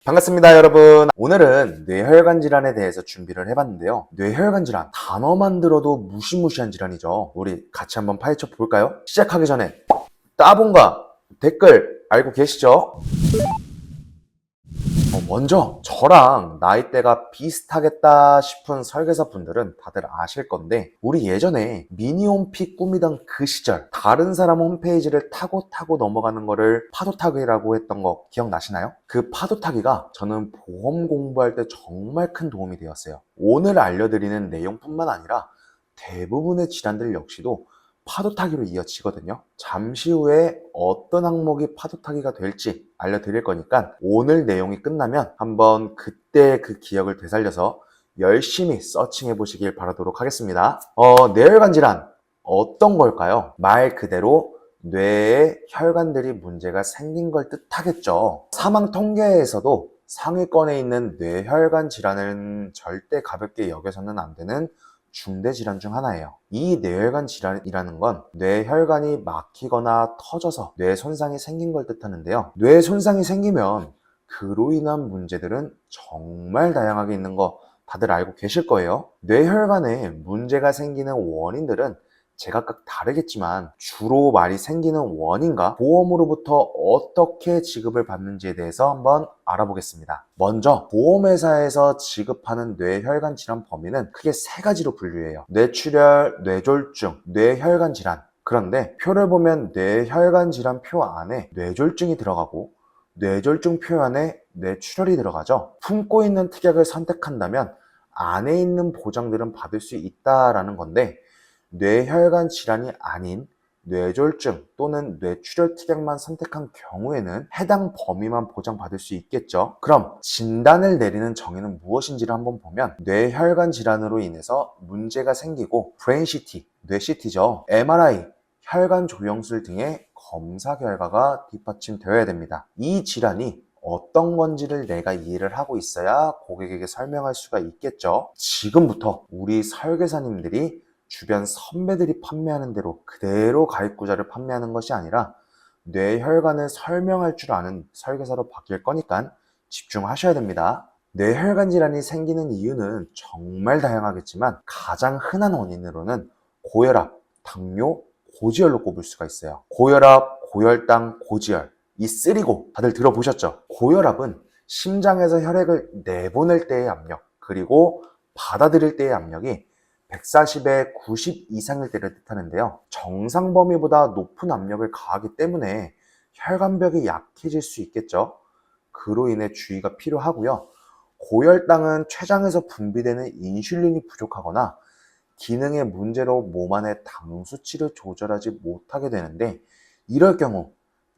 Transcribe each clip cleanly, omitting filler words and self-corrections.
반갑습니다, 여러분. 오늘은 뇌혈관 질환에 대해서 준비를 해봤는데요. 뇌혈관 질환, 단어만 들어도 무시무시한 질환이죠. 우리 같이 한번 파헤쳐 볼까요? 시작하기 전에 따봉과 댓글 알고 계시죠? 먼저 저랑 나이대가 비슷하겠다 싶은 설계사 분들은 다들 아실 건데, 우리 예전에 미니홈피 꾸미던 그 시절 다른 사람 홈페이지를 타고 넘어가는 거를 파도타기라고 했던 거 기억나시나요? 그 파도타기가 저는 보험 공부할 때 정말 큰 도움이 되었어요. 오늘 알려드리는 내용뿐만 아니라 대부분의 질환들 역시도 파도타기로 이어지거든요. 잠시 후에 어떤 항목이 파도타기가 될지 알려드릴 거니까 오늘 내용이 끝나면 한번 그때 그 기억을 되살려서 열심히 서칭해 보시길 바라도록 하겠습니다. 뇌혈관 질환 어떤 걸까요? 말 그대로 뇌에 혈관들이 문제가 생긴 걸 뜻하겠죠. 사망 통계에서도 상위권에 있는 뇌혈관 질환은 절대 가볍게 여겨서는 안 되는 중대 질환 중 하나예요. 이 뇌혈관 질환이라는 건 뇌혈관이 막히거나 터져서 뇌 손상이 생긴 걸 뜻하는데요. 뇌 손상이 생기면 그로 인한 문제들은 정말 다양하게 있는 거 다들 알고 계실 거예요. 뇌혈관에 문제가 생기는 원인들은 제각각 다르겠지만 주로 말이 생기는 원인과 보험으로부터 어떻게 지급을 받는지에 대해서 한번 알아보겠습니다. 먼저 보험회사에서 지급하는 뇌혈관 질환 범위는 크게 세 가지로 분류해요. 뇌출혈, 뇌졸중, 뇌혈관 질환. 그런데 표를 보면 뇌혈관 질환 표 안에 뇌졸중이 들어가고 뇌졸중 표 안에 뇌출혈이 들어가죠. 품고 있는 특약을 선택한다면 안에 있는 보장들은 받을 수 있다라는 건데, 뇌혈관 질환이 아닌 뇌졸중 또는 뇌출혈 특약만 선택한 경우에는 해당 범위만 보장받을 수 있겠죠. 그럼 진단을 내리는 정의는 무엇인지를 한번 보면, 뇌혈관 질환으로 인해서 문제가 생기고 브레인 CT, 뇌 CT죠. MRI, 혈관 조영술 등의 검사 결과가 뒷받침되어야 됩니다. 이 질환이 어떤 건지를 내가 이해를 하고 있어야 고객에게 설명할 수가 있겠죠. 지금부터 우리 설계사님들이 주변 선배들이 판매하는 대로 그대로 가입구자를 판매하는 것이 아니라 뇌혈관을 설명할 줄 아는 설계사로 바뀔 거니까 집중하셔야 됩니다. 뇌혈관 질환이 생기는 이유는 정말 다양하겠지만 가장 흔한 원인으로는 고혈압, 당뇨, 고지혈로 꼽을 수가 있어요. 고혈압, 고혈당, 고지혈, 이 쓰리고 다들 들어보셨죠? 고혈압은 심장에서 혈액을 내보낼 때의 압력, 그리고 받아들일 때의 압력이 140에 90 이상일 때를 뜻하는데요. 정상 범위보다 높은 압력을 가하기 때문에 혈관벽이 약해질 수 있겠죠. 그로 인해 주의가 필요하고요. 고혈당은 췌장에서 분비되는 인슐린이 부족하거나 기능의 문제로 몸 안의 당 수치를 조절하지 못하게 되는데, 이럴 경우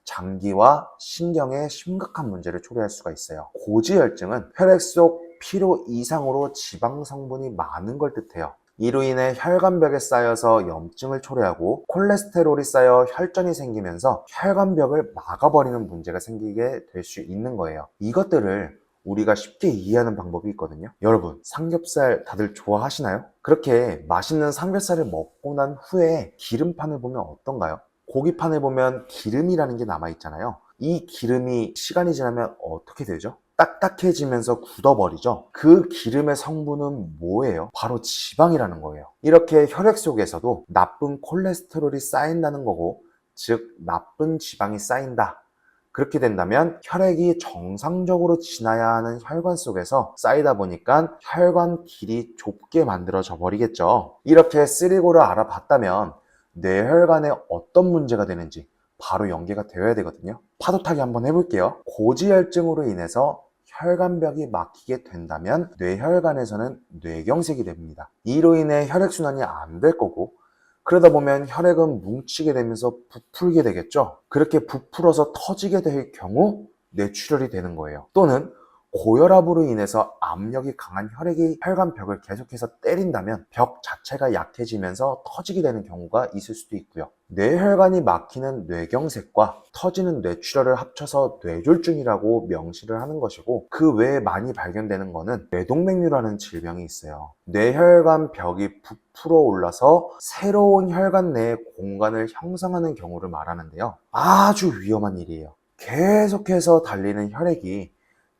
장기와 신경에 심각한 문제를 초래할 수가 있어요. 고지혈증은 혈액 속 필요 이상으로 지방 성분이 많은 걸 뜻해요. 이로 인해 혈관벽에 쌓여서 염증을 초래하고 콜레스테롤이 쌓여 혈전이 생기면서 혈관벽을 막아버리는 문제가 생기게 될 수 있는 거예요. 이것들을 우리가 쉽게 이해하는 방법이 있거든요. 여러분, 삼겹살 다들 좋아하시나요? 그렇게 맛있는 삼겹살을 먹고 난 후에 기름판을 보면 어떤가요? 고기판을 보면 기름이라는 게 남아있잖아요. 이 기름이 시간이 지나면 어떻게 되죠? 딱딱해지면서 굳어버리죠. 그 기름의 성분은 뭐예요? 바로 지방이라는 거예요. 이렇게 혈액 속에서도 나쁜 콜레스테롤이 쌓인다는 거고, 즉 나쁜 지방이 쌓인다. 그렇게 된다면 혈액이 정상적으로 지나야 하는 혈관 속에서 쌓이다 보니까 혈관 길이 좁게 만들어져 버리겠죠. 이렇게 쓰리고를 알아봤다면 뇌혈관에 어떤 문제가 되는지 바로 연계가 되어야 되거든요. 파도타기 한번 해볼게요. 고지혈증으로 인해서 혈관벽이 막히게 된다면 뇌혈관에서는 뇌경색이 됩니다. 이로 인해 혈액순환이 안 될 거고, 그러다 보면 혈액은 뭉치게 되면서 부풀게 되겠죠. 그렇게 부풀어서 터지게 될 경우 뇌출혈이 되는 거예요. 또는 고혈압으로 인해서 압력이 강한 혈액이 혈관벽을 계속해서 때린다면 벽 자체가 약해지면서 터지게 되는 경우가 있을 수도 있고요. 뇌혈관이 막히는 뇌경색과 터지는 뇌출혈을 합쳐서 뇌졸중이라고 명시를 하는 것이고, 그 외에 많이 발견되는 거는 뇌동맥류라는 질병이 있어요. 뇌혈관 벽이 부풀어 올라서 새로운 혈관 내에 공간을 형성하는 경우를 말하는데요. 아주 위험한 일이에요. 계속해서 달리는 혈액이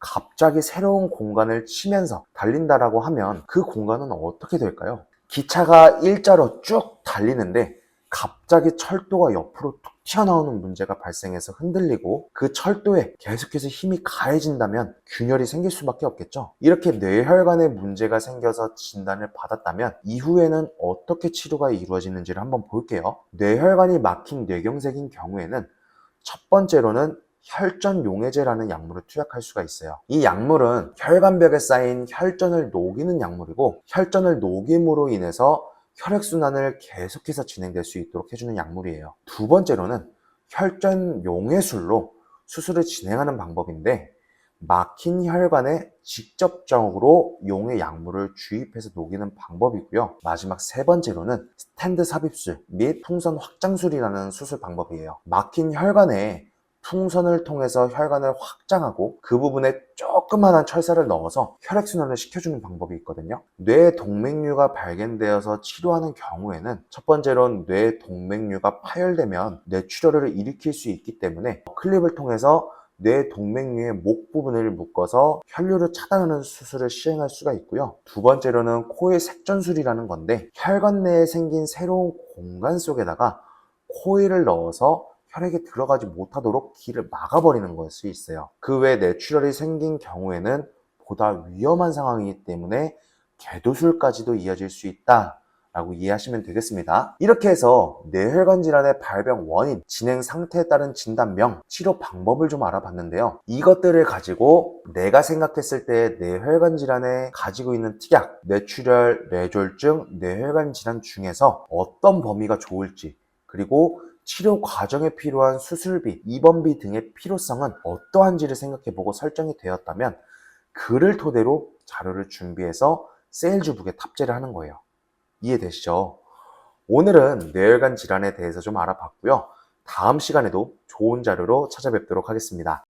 갑자기 새로운 공간을 치면서 달린다라고 하면 그 공간은 어떻게 될까요? 기차가 일자로 쭉 달리는데 갑자기 철도가 옆으로 툭 튀어나오는 문제가 발생해서 흔들리고 그 철도에 계속해서 힘이 가해진다면 균열이 생길 수밖에 없겠죠. 이렇게 뇌혈관에 문제가 생겨서 진단을 받았다면 이후에는 어떻게 치료가 이루어지는지를 한번 볼게요. 뇌혈관이 막힌 뇌경색인 경우에는 첫 번째로는 혈전용해제라는 약물을 투약할 수가 있어요. 이 약물은 혈관벽에 쌓인 혈전을 녹이는 약물이고, 혈전을 녹임으로 인해서 혈액순환을 계속해서 진행될 수 있도록 해주는 약물이에요. 두 번째로는 혈전용해술로 수술을 진행하는 방법인데, 막힌 혈관에 직접적으로 용해 약물을 주입해서 녹이는 방법이고요. 마지막 세 번째로는 스텐드 삽입술 및 풍선 확장술이라는 수술 방법이에요. 막힌 혈관에 풍선을 통해서 혈관을 확장하고 그 부분에 조그만한 철사를 넣어서 혈액순환을 시켜주는 방법이 있거든요. 뇌 동맥류가 발견되어서 치료하는 경우에는 첫 번째로는 뇌 동맥류가 파열되면 뇌출혈을 일으킬 수 있기 때문에 클립을 통해서 뇌 동맥류의 목 부분을 묶어서 혈류를 차단하는 수술을 시행할 수가 있고요. 두 번째로는 코의 색전술이라는 건데, 혈관 내에 생긴 새로운 공간 속에다가 코일을 넣어서 혈액이 들어가지 못하도록 길을 막아버리는 것이 있어요. 그 외에 뇌출혈이 생긴 경우에는 보다 위험한 상황이기 때문에 개도술까지도 이어질 수 있다 라고 이해하시면 되겠습니다. 이렇게 해서 뇌혈관 질환의 발병 원인, 진행 상태에 따른 진단명, 치료 방법을 좀 알아봤는데요. 이것들을 가지고 내가 생각했을 때 뇌혈관 질환에 가지고 있는 특약, 뇌출혈, 뇌졸중, 뇌혈관 질환 중에서 어떤 범위가 좋을지, 그리고 치료 과정에 필요한 수술비, 입원비 등의 필요성은 어떠한지를 생각해보고 설정이 되었다면 그를 토대로 자료를 준비해서 세일즈북에 탑재를 하는 거예요. 이해되시죠? 오늘은 뇌혈관 질환에 대해서 좀 알아봤고요. 다음 시간에도 좋은 자료로 찾아뵙도록 하겠습니다.